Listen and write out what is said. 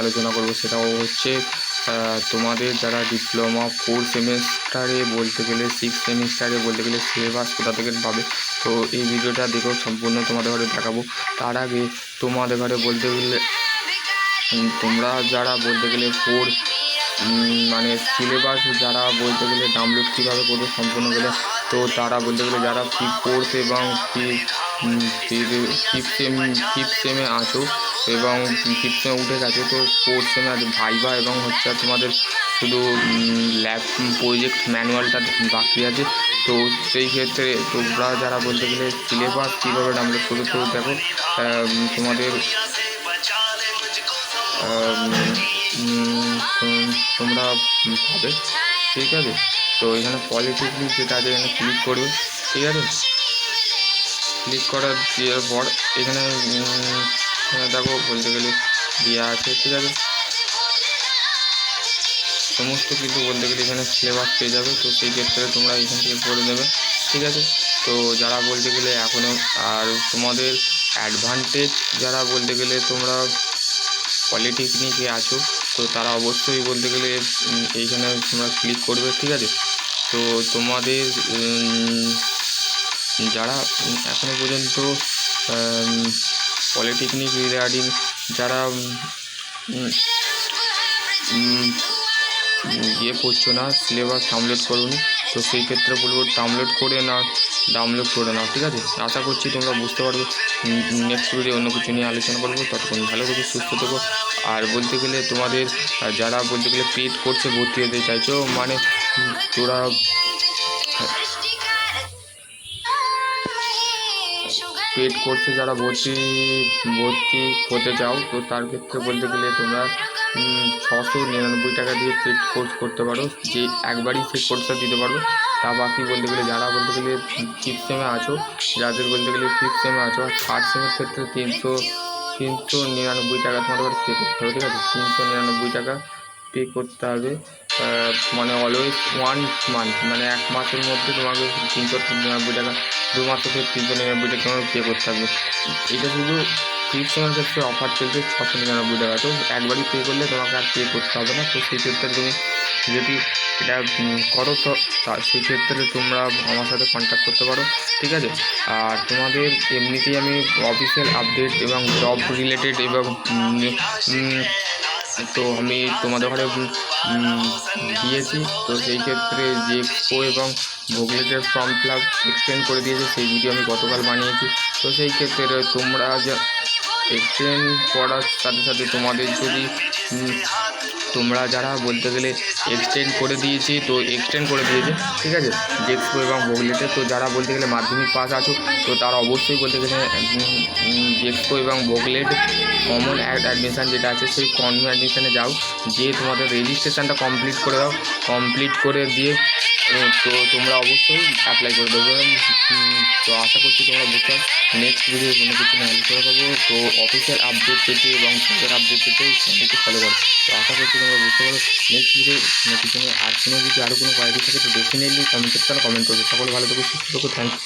আলোচনা করব সেটাও হচ্ছে তোমাদের যারা ডিপ্লোমা 4 সেমিস্টারে বলতে গেলে 6 সেমিস্টারে বলতে গেলে সিলেবাস কোথা থেকে পাবে। তো এই ভিডিওটা দেখেও সম্পূর্ণ তোমাদের ঘরে দেখাবো। তার আগে তোমাদের ঘরে বলতে গেলে তোমরা যারা বলতে গেলে 4 মানে সিলেবাস যারা বলতে গেলে ডাউনলোড কীভাবে করবে সম্পূর্ণ গেলে, তো তারা বলতে গেলে যারা ফোর্থ এবং ফিফথ সেমে আছো এবং ফিফথ সেমে উঠে গেছো, তো ফোর্থ সেমে আছে ভাইভা এবং হচ্ছে তোমাদের শুধু ল্যাব প্রজেক্ট ম্যানুয়ালটা বাকি আছে। তো সেই ক্ষেত্রে তোমরা যারা বলতে গেলে সিলেবাস কীভাবে ডাউনলোড করবে, তো দেখো তোমাদের তোমরা পাবে, ঠিক আছে। তো এখানে পলিটেকনিক যেটা আছে এখানে ক্লিক করবে, ঠিক আছে। ক্লিক করার দেওয়ার পর এখানে দেখো বলতে গেলে দেওয়া আছে, ঠিক আছে। সমস্ত কিন্তু বলতে গেলে এখানে সিলেবাস পেয়ে যাবে। তো সেই ক্ষেত্রে তোমরা এখান থেকে পড়ে নেবে, ঠিক আছে। তো যারা বলতে গেলে এখনও আর তোমাদের অ্যাডভান্টেজ যারা বলতে গেলে তোমরা পলিটেকনিকে আছো, তো তারা অবশ্যই বলতে গেলে এইখানে তোমরা ক্লিক করবে, ঠিক আছে। তো তোমাদের যারা এখনও পর্যন্ত পলিটেকনিক রিগার্ডিং যারা ইয়ে করছো না, সিলেবাস ডাউনলোড করুন, তো সেই ক্ষেত্রে বলবো ডাউনলোড করে নাও, ঠিক আছে। আশা করছি তোমরা বুঝতে পারবে। নেক্সট ভিডিও অন্য কিছু নিয়ে আলোচনা করবো। ততক্ষণ ভালো থেকো, সুস্থ থেকো। আর বলতে গেলে তোমাদের যারা বলতে গেলে পেড কোর্সে ভর্তি হতে চাইছো, মানে তোরা পেড কোর্সে যারা ভর্তি হতে চাও, তো তার ক্ষেত্রে বলতে গেলে তোমরা 699 টাকা দিয়ে পেড কোর্স করতে পারো, যে একবারই সেই কোর্সটা দিতে পারো। তা বাকি বলতে গেলে যারা বলতে গেলে ফিফথ সেমে আছো, যাদের বলতে গেলে ফিফথ সেমে আছো, আর থার্ড সেমের ক্ষেত্রে 399 টাকা তোমাদের পে করতে হবে, ঠিক আছে। 399 টাকা পে করতে হবে, মানে অলওয়েজ 1 মান্থ, মানে 1 মাসের মধ্যে তোমাকে 399 টাকা, 2 মাস থেকে 399 টাকা তোমাকে পে করতে হবে। এটা শুধু ফিফথ সেমের ক্ষেত্রে অফার চলছে 699 টাকা। তো একবারই পে করলে তোমাকে আর পে করতে হবে না। তো সেই ক্ষেত্রে তুমি যদি এটা করো, তো সেই ক্ষেত্রে তোমরা আমার সাথে কন্ট্যাক্ট করতে পারো, ঠিক আছে। আর তোমাদের এমনিতেই আমি অফিসিয়াল আপডেট এবং জব রিলেটেড এবং তো আমি তোমাদের ঘরে দিয়েছি। তো সেই ক্ষেত্রে যে এক্সপো এবং ভোগলেটের ফর্ম ফিল আপ এক্সটেন্ড করে দিয়েছে, সেই ভিডিও আমি গতকাল বানিয়েছি। তো সেই ক্ষেত্রে তোমরা যা এক্সটেন্ড করার সাথে সাথে তোমাদের যদি তোমরা যারা বলতে গেলে এক্সটেন্ড করে দিয়েছে, ঠিক আছে, এক্সপো এবং ভোগলেটে। তো যারা বলতে গেলে মাধ্যমিক পাস আছো, তো তারা অবশ্যই বলতে গেলে এক্সপো এবং ভোগলেট কমন অ্যাডমিশান যেটা আছে সেই কমন অ্যাডমিশানে যাও, দিয়ে তোমাদের রেজিস্ট্রেশনটা কমপ্লিট করে দাও। কমপ্লিট করে দিয়ে তো তোমরা অবশ্যই অ্যাপ্লাই করে দেবো। তো আশা করছি তোমরা বুঝতে পারো। নেক্সট ভিডিও কোনো কিছু নিয়ে আলোচনা করবো। তো অফিসিয়াল আপডেট পেতে এবং সরকার আপডেট পেতে চ্যানেলটি ফলো করো। তো আশা করছি তোমরা বুঝতে পারো। নেক্সট ভিডিও কোনো কিছু নিয়ে আর কোনো যদি আরও কোনো কোয়ারিটি থাকে, তো ডেফিনেটলি কমেন্ট সেকশনে কমেন্ট করবে। সকলে ভালো থেকো, সুস্থ থেকো, থ্যাংক ইউ।